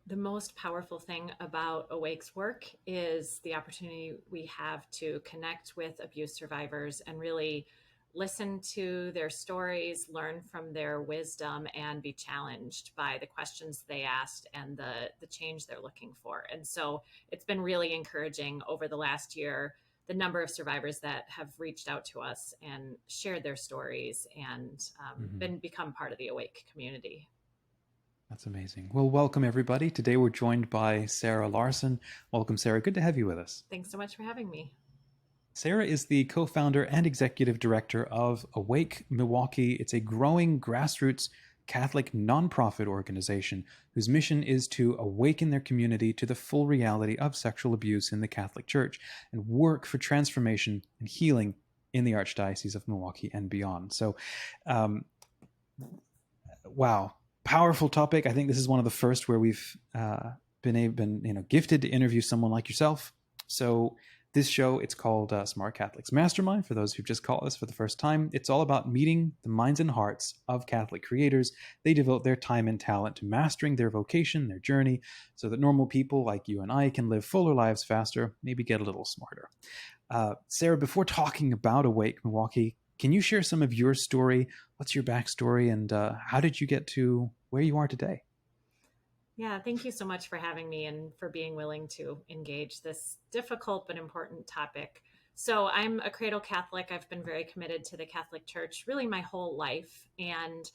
The most powerful thing about Awake's work is the opportunity we have to connect with abuse survivors and really listen to their stories, learn from their wisdom, and be challenged by the questions they asked and the change they're looking for. And so it's been really encouraging over the last year, the number of survivors that have reached out to us and shared their stories and Mhm. been become part of the Awake community. That's amazing. Well, welcome everybody. Today we're joined by Sara Larson. Welcome, Sara. Good to have you with us. Thanks so much for having me. Sara is the co founder and executive director of AWAKE Milwaukee. It's a growing grassroots Catholic nonprofit organization whose mission is to awaken their community to the full reality of sexual abuse in the Catholic Church and work for transformation and healing in the Archdiocese of Milwaukee and beyond. So, um, wow, powerful topic. I think this is one of the first where we've been gifted to interview someone like yourself. So this show, it's called Smart Catholics Mastermind. For those who've just called us for the first time, it's all about meeting the minds and hearts of Catholic creators. They devote their time and talent to mastering their vocation, their journey, so that normal people like you and I can live fuller lives faster, maybe get a little smarter. Sara, before talking about Awake Milwaukee, can you share some of your story? What's your backstory, and how did you get to where you are today? Yeah, thank you so much for having me and for being willing to engage this difficult but important topic. So, I'm a cradle Catholic. I've been very committed to the Catholic Church really my whole life. And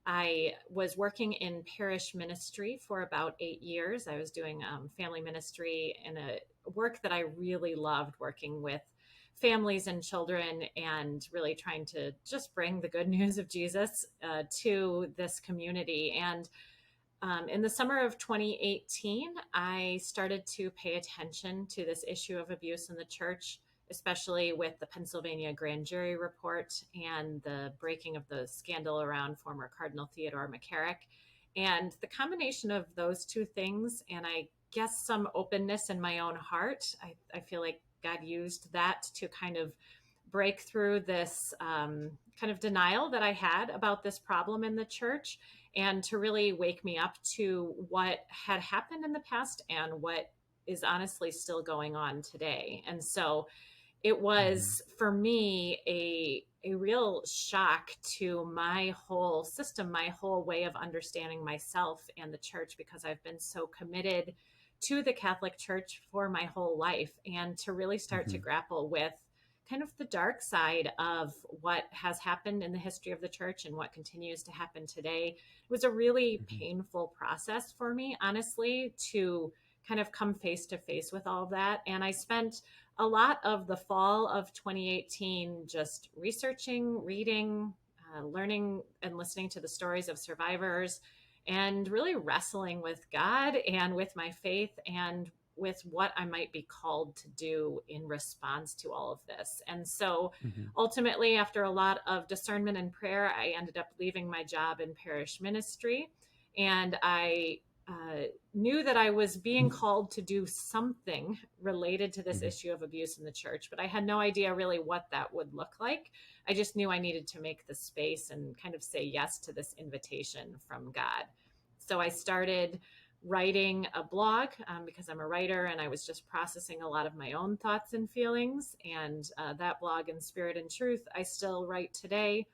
I was working in parish ministry for about 8 years. I was doing family ministry in a work that I really loved, working with families and children and really trying to just bring the good news of Jesus to this community. And in the summer of 2018, I started to pay attention to this issue of abuse in the church, especially with the Pennsylvania grand jury report and the breaking of the scandal around former Cardinal Theodore McCarrick. And the combination of those two things, and I guess some openness in my own heart, I feel like God used that to kind of break through this kind of denial that I had about this problem in the church and to really wake me up to what had happened in the past and what is honestly still going on today. And so it Mm-hmm. was for me a real shock to my whole system, my whole way of understanding myself and the church, because I've been so committed to the Catholic Church for my whole life, and to really start to Mm-hmm. grapple with kind of the dark side of what has happened in the history of the church and what continues to happen today. It was a really Mm-hmm. painful process for me, honestly, to kind of come face to face with all of that. And I spent a lot of the fall of 2018 just researching, reading, learning, and listening to the stories of survivors, and really wrestling with God and with my faith and with what I might be called to do in response to all of this. And so Mm-hmm. ultimately, after a lot of discernment and prayer, I ended up leaving my job in parish ministry. And I knew that I was being called to do something related to this Mm-hmm. issue of abuse in the church, but I had no idea really what that would look like. I just knew I needed to make the space and kind of say yes to this invitation from God. So I started writing a blog because I'm a writer and I was just processing a lot of my own thoughts and feelings. And that blog, In Spirit and Truth, I still write today.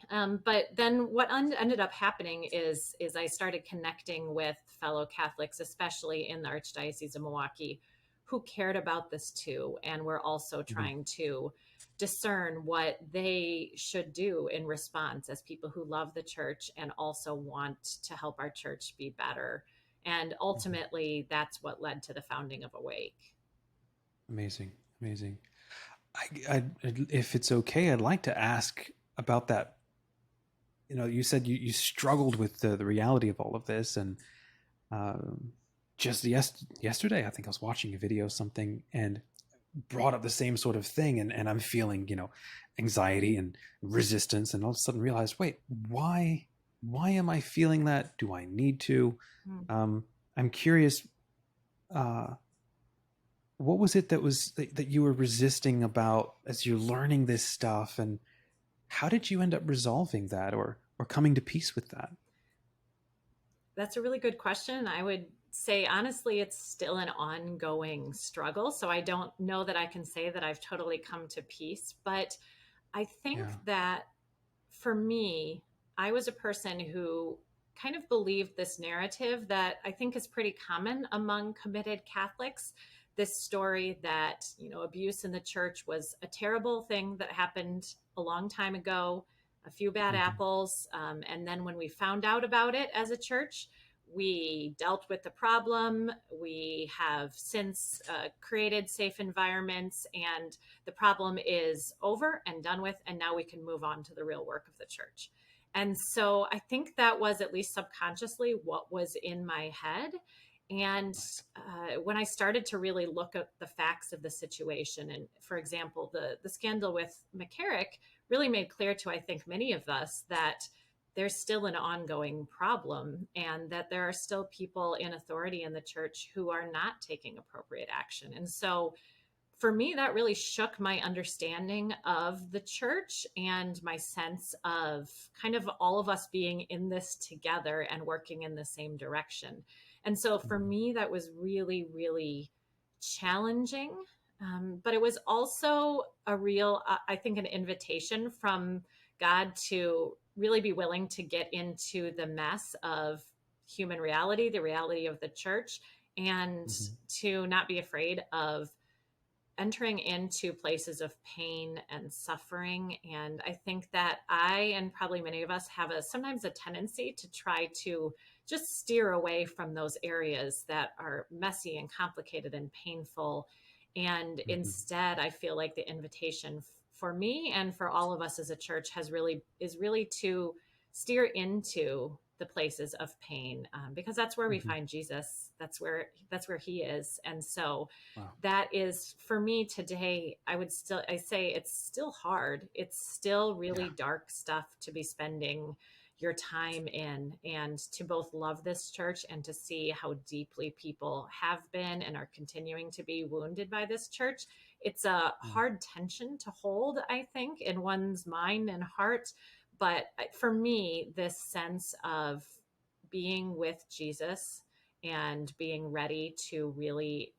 But then what ended up happening is I started connecting with fellow Catholics, especially in the Archdiocese of Milwaukee, who cared about this too, and were also Mm-hmm. trying to discern what they should do in response as people who love the church and also want to help our church be better. And Mm-hmm. ultimately, that's what led to the founding of Awake. Amazing, amazing. If it's okay, I'd like to ask about that. You said you struggled with the reality of all of this, and um, just yesterday, I think I was watching a video or something, and brought up the same sort of thing, and I'm feeling anxiety and resistance, and all of a sudden realized, wait, why am I feeling that? Do I need to? Mm. um, I'm curious, uh, what was it that you were resisting about as you're learning this stuff, and how did you end up resolving that or coming to peace with that? That's a really good question. I would say, honestly, it's still an ongoing struggle. So I don't know that I can say that I've totally come to peace. But I think Yeah. that for me, I was a person who kind of believed this narrative that I think is pretty common among committed Catholics. This story that, abuse in the church was a terrible thing that happened a long time ago, a few bad Hmm. apples. And then when we found out about it as a church, we dealt with the problem. We have since created safe environments, and the problem is over and done with. And now we can move on to the real work of the church. And so I think that was, at least subconsciously, what was in my head. And when I started to really look at the facts of the situation, and for example, the scandal with McCarrick really made clear to, I think, many of us that there's still an ongoing problem, and that there are still people in authority in the church who are not taking appropriate action. And so for me, that really shook my understanding of the church and my sense of kind of all of us being in this together and working in the same direction. And so for me, that was really, really challenging. But it was also a real, I think, an invitation from God to really be willing to get into the mess of human reality, the reality of the church, and Hmm. to not be afraid of entering into places of pain and suffering. And I think that I, and probably many of us, have sometimes a tendency to try to just steer away from those areas that are messy and complicated and painful. And Hmm. instead, I feel like the invitation for me and for all of us as a church is really to steer into the places of pain, because that's where we Hmm. find Jesus. That's where he is. And so Wow. that is, for me today, I say it's still hard. It's still Yeah. really dark stuff to be spending your time in, and to both love this church and to see how deeply people have been and are continuing to be wounded by this church. It's a Mm. hard tension to hold, I think, in one's mind and heart. But for me, this sense of being with Jesus and being ready to really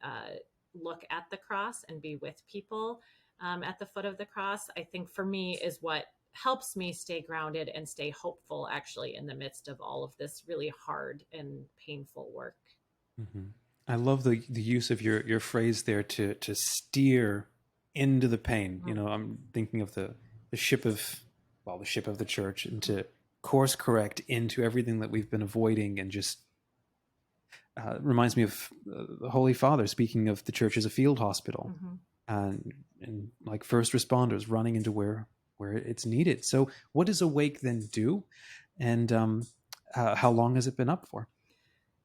look at the cross and be with people at the foot of the cross, I think for me is what helps me stay grounded and stay hopeful, actually, in the midst of all of this really hard and painful work. Hmm. I love the use of your phrase there, to steer into the pain. Mm. I'm thinking of the ship of the ship of the church, and to course correct into everything that we've been avoiding, and just reminds me of the Holy Father speaking of the church as a field hospital, Mm-hmm. and like first responders running into where it's needed. So, what does Awake then do, and how long has it been up for?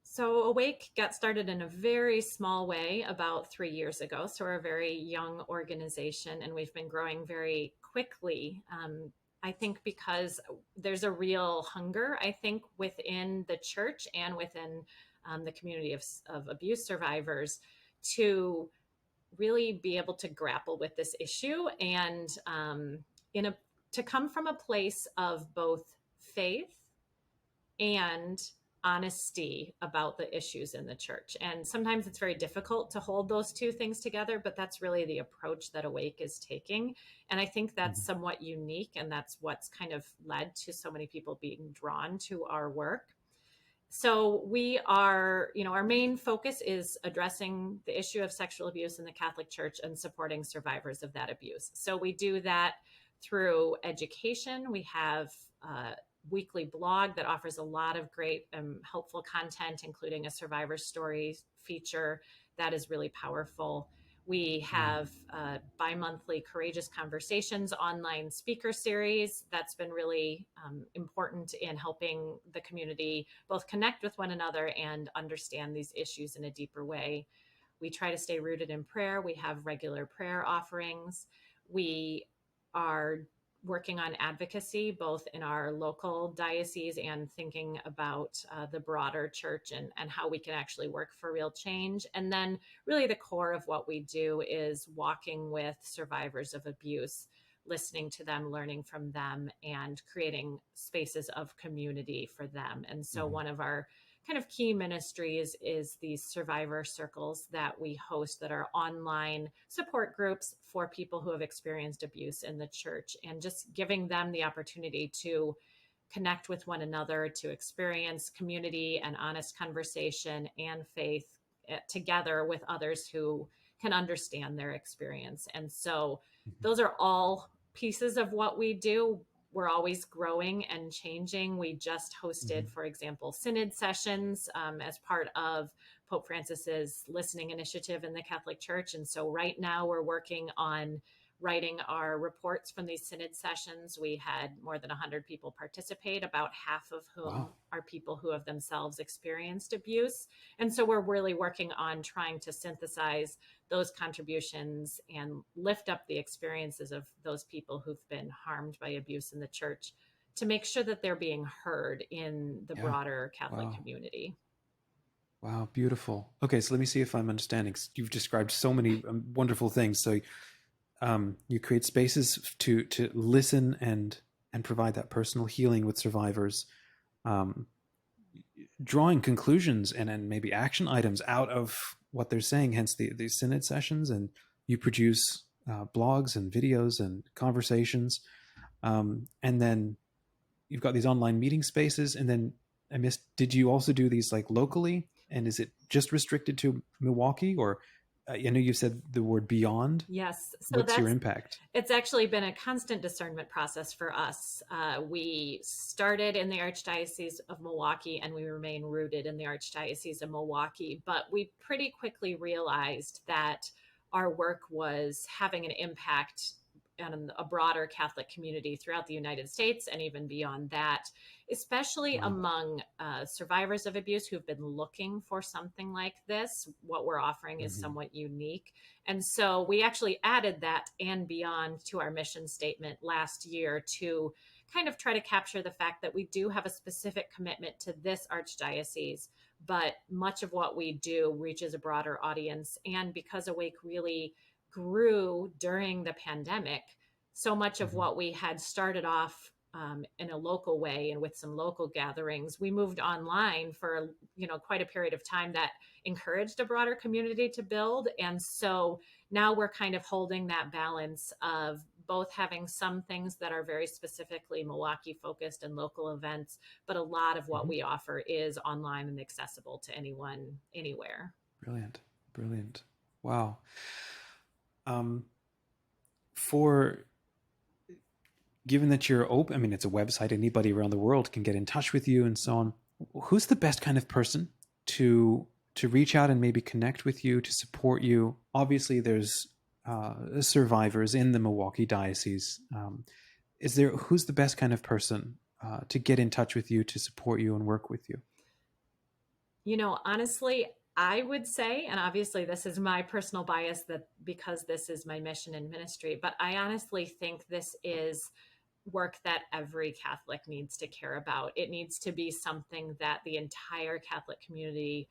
So Awake got started in a very small way about 3 years ago. So we're a very young organization, and we've been growing very quickly. I think because there's a real hunger, I think, within the church and within the community of abuse survivors to really be able to grapple with this issue, and in a to come from a place of both faith and honesty about the issues in the church. And sometimes it's very difficult to hold those two things together, but that's really the approach that Awake is taking. And I think that's Mhm. somewhat unique, and that's what's kind of led to so many people being drawn to our work. So we are, our main focus is addressing the issue of sexual abuse in the Catholic Church and supporting survivors of that abuse. So we do that through education. We have a weekly blog that offers a lot of great helpful content, including a survivor story feature that is really powerful. We Wow. have bi-monthly Courageous Conversations online speaker series that's been really important in helping the community both connect with one another and understand these issues in a deeper way. We try to stay rooted in prayer. We have regular prayer offerings. We are working on advocacy both in our local diocese and thinking about the broader church, and how we can actually work for real change. And then really the core of what we do is walking with survivors of abuse, listening to them, learning from them, and creating spaces of community for them. And so Mhm. one of our kind of key ministries is these survivor circles that we host that are online support groups for people who have experienced abuse in the church, and just giving them the opportunity to connect with one another, to experience community and honest conversation and faith together with others who can understand their experience. And so those are all pieces of what we do. We're always growing and changing. We just hosted, for example, synod sessions as part of Pope Francis's listening initiative in the Catholic Church. And so right now we're working on writing our reports from these synod sessions. We had more than 100 people participate, about half of whom are people who have themselves experienced abuse. And so we're really working on trying to synthesize those contributions and lift up the experiences of those people who've been harmed by abuse in the church to make sure that they're being heard in the broader Catholic community. Wow, beautiful. Okay, so let me see if I'm understanding. You've described so many wonderful things. So you create spaces to listen and provide that personal healing with survivors, drawing conclusions and maybe action items out of what they're saying, hence the synod sessions. And you produce blogs and videos and conversations. And then you've got these online meeting spaces. And then I missed, did you also do these like locally? And is it just restricted to Milwaukee, or I know you said the word beyond. Yes. So what's your impact? It's actually been a constant discernment process for us. We started in the Archdiocese of Milwaukee and we remain rooted in the Archdiocese of Milwaukee, but we pretty quickly realized that our work was having an impact on a broader Catholic community throughout the United States and even beyond that, especially among survivors of abuse who've been looking for something like this. What we're offering is somewhat unique. And so we actually added that and beyond to our mission statement last year to kind of try to capture the fact that we do have a specific commitment to this archdiocese, but much of what we do reaches a broader audience. And because Awake really grew during the pandemic, so much of what we had started off in a local way and with some local gatherings, we moved online for quite a period of time that encouraged a broader community to build. And so now we're kind of holding that balance of both having some things that are very specifically Milwaukee focused and local events, but a lot of what we offer is online and accessible to anyone, anywhere. Brilliant. Wow. Given that you're open, I mean, it's a website, anybody around the world can get in touch with you and so on. Who's the best kind of person to reach out and maybe connect with you, to support you? Obviously, there's survivors in the Milwaukee diocese. Who's the best kind of person to get in touch with you, to support you and work with you? Honestly, I would say, and obviously this is my personal bias that because this is my mission and ministry, but I honestly think this is work that every Catholic needs to care about. It needs to be something that the entire Catholic community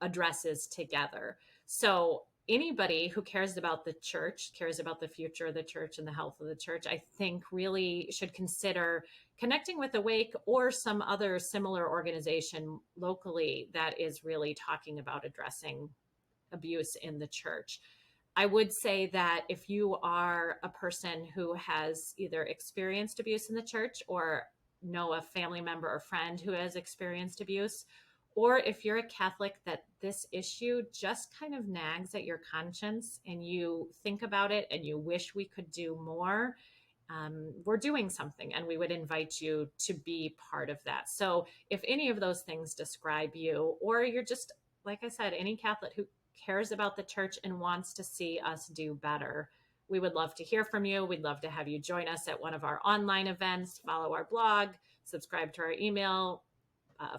addresses together. So anybody who cares about the church, cares about the future of the church and the health of the church, I think really should consider connecting with Awake or some other similar organization locally that is really talking about addressing abuse in the church. I would say that if you are a person who has either experienced abuse in the church or know a family member or friend who has experienced abuse, or if you're a Catholic that this issue just kind of nags at your conscience and you think about it and you wish we could do more, we're doing something and we would invite you to be part of that. So if any of those things describe you, or you're just, like I said, any Catholic who cares about the church and wants to see us do better, we would love to hear from you. We'd love to have you join us at one of our online events, follow our blog, subscribe to our email,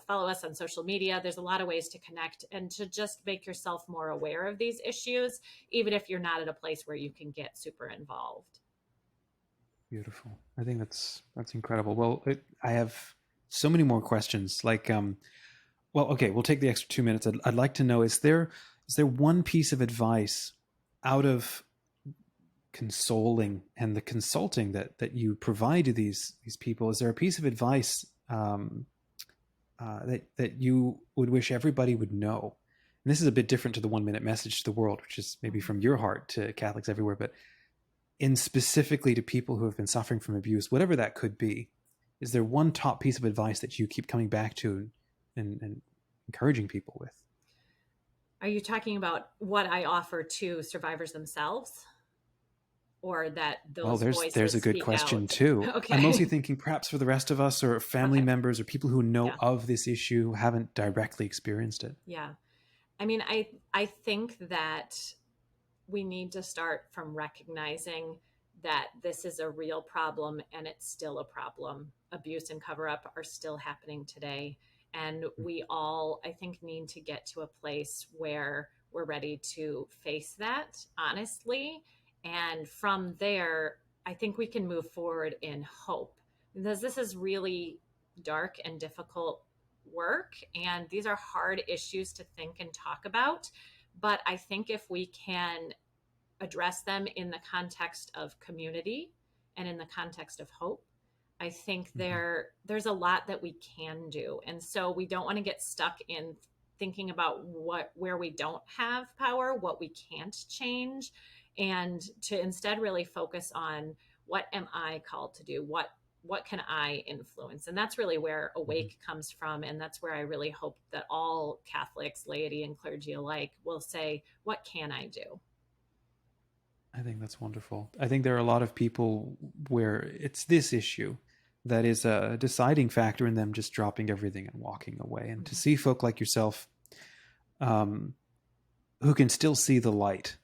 follow us on social media. There's a lot of ways to connect and to just make yourself more aware of these issues, even if you're not at a place where you can get super involved. Beautiful. I think that's incredible. Well, I have so many more questions. Like, okay, we'll take the extra 2 minutes. I'd like to know, is there one piece of advice out of consoling and the consulting that you provide to these people? Is there a piece of advice that you would wish everybody would know? And this is a bit different to the 1 minute message to the world, which is maybe from your heart to Catholics everywhere, but in specifically to people who have been suffering from abuse, whatever that could be. Is there one top piece of advice that you keep coming back to and encouraging people with? Are you talking about what I offer to survivors themselves? Or that Well, those there's voices a good speak question out? too. I'm mostly Okay. thinking perhaps for the rest of us or family Okay. members or people who know Yeah. of this issue who haven't directly experienced it. Yeah. I mean, I think that we need to start from recognizing that this is a real problem and it's still a problem. Abuse and cover up are still happening today. And we all, I think, need to get to a place where we're ready to face that honestly. And from there, I think we can move forward in hope, because this is really dark and difficult work. And these are hard issues to think and talk about. But I think if we can address them in the context of community and in the context of hope, I think there's a lot that we can do. And so we don't want to get stuck in thinking about where we don't have power, what we can't change, and to instead really focus on what am I called to do? What can I influence? And that's really where Awake comes from. And that's where I really hope that all Catholics, laity, and clergy alike will say, what can I do? I think that's wonderful. I think there are a lot of people where it's this issue that is a deciding factor in them just dropping everything and walking away. And to see folk like yourself, who can still see the light,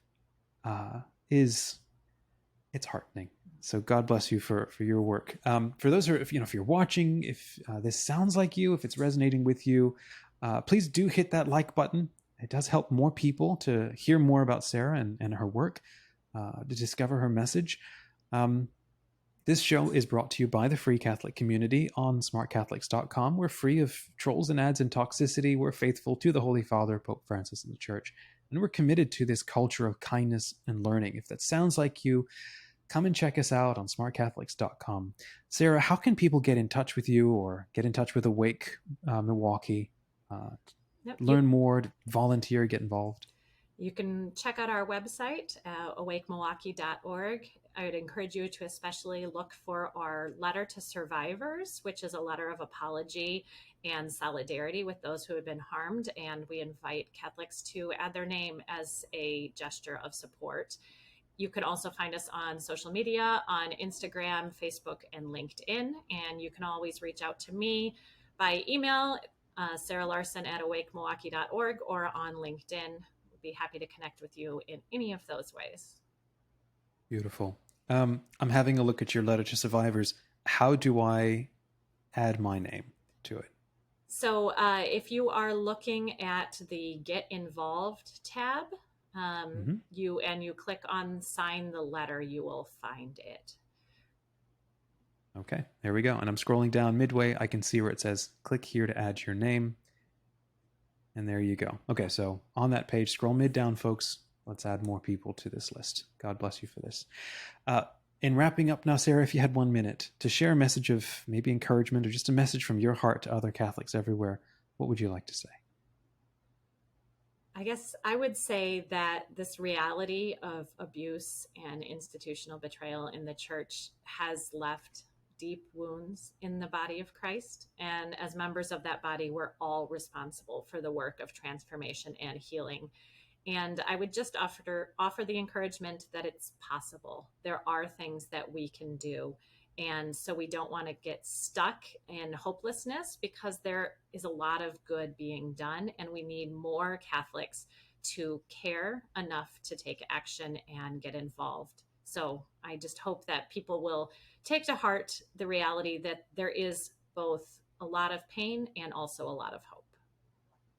it's heartening. So God bless you for your work. For those who are, if you're watching, if this sounds like you, if it's resonating with you, please do hit that like button. It does help more people to hear more about Sara and her work, to discover her message. This show is brought to you by the Free Catholic Community on SmartCatholics.com. We're free of trolls and ads and toxicity. We're faithful to the Holy Father, Pope Francis, and the Church. And we're committed to this culture of kindness and learning. If that sounds like you, come and check us out on SmartCatholics.com. Sara, how can people get in touch with you or get in touch with Awake Milwaukee? Learn more, volunteer, get involved? You can check out our website, awakemilwaukee.org. I would encourage you to especially look for our letter to survivors, which is a letter of apology and solidarity with those who have been harmed. And we invite Catholics to add their name as a gesture of support. You can also find us on social media, on Instagram, Facebook, and LinkedIn. And you can always reach out to me by email, Sara Larson at awakemilwaukee.org, or on LinkedIn. Be happy to connect with you in any of those ways. Beautiful. I'm having a look at your letter to survivors. How do I add my name to it? So if you are looking at the Get Involved tab, you click on Sign the Letter, you will find it. Okay, there we go. And I'm scrolling down midway. I can see where it says, click here to add your name. And there you go. Okay, so on that page, scroll mid down, folks. Let's add more people to this list. God bless you for this. In wrapping up now, Sara, if you had 1 minute to share a message of maybe encouragement or just a message from your heart to other Catholics everywhere, what would you like to say? I guess I would say that this reality of abuse and institutional betrayal in the church has left deep wounds in the body of Christ. And as members of that body, we're all responsible for the work of transformation and healing. And I would just offer the encouragement that it's possible. There are things that we can do. And so we don't want to get stuck in hopelessness, because there is a lot of good being done, and we need more Catholics to care enough to take action and get involved. So I just hope that people will take to heart the reality that there is both a lot of pain and also a lot of hope.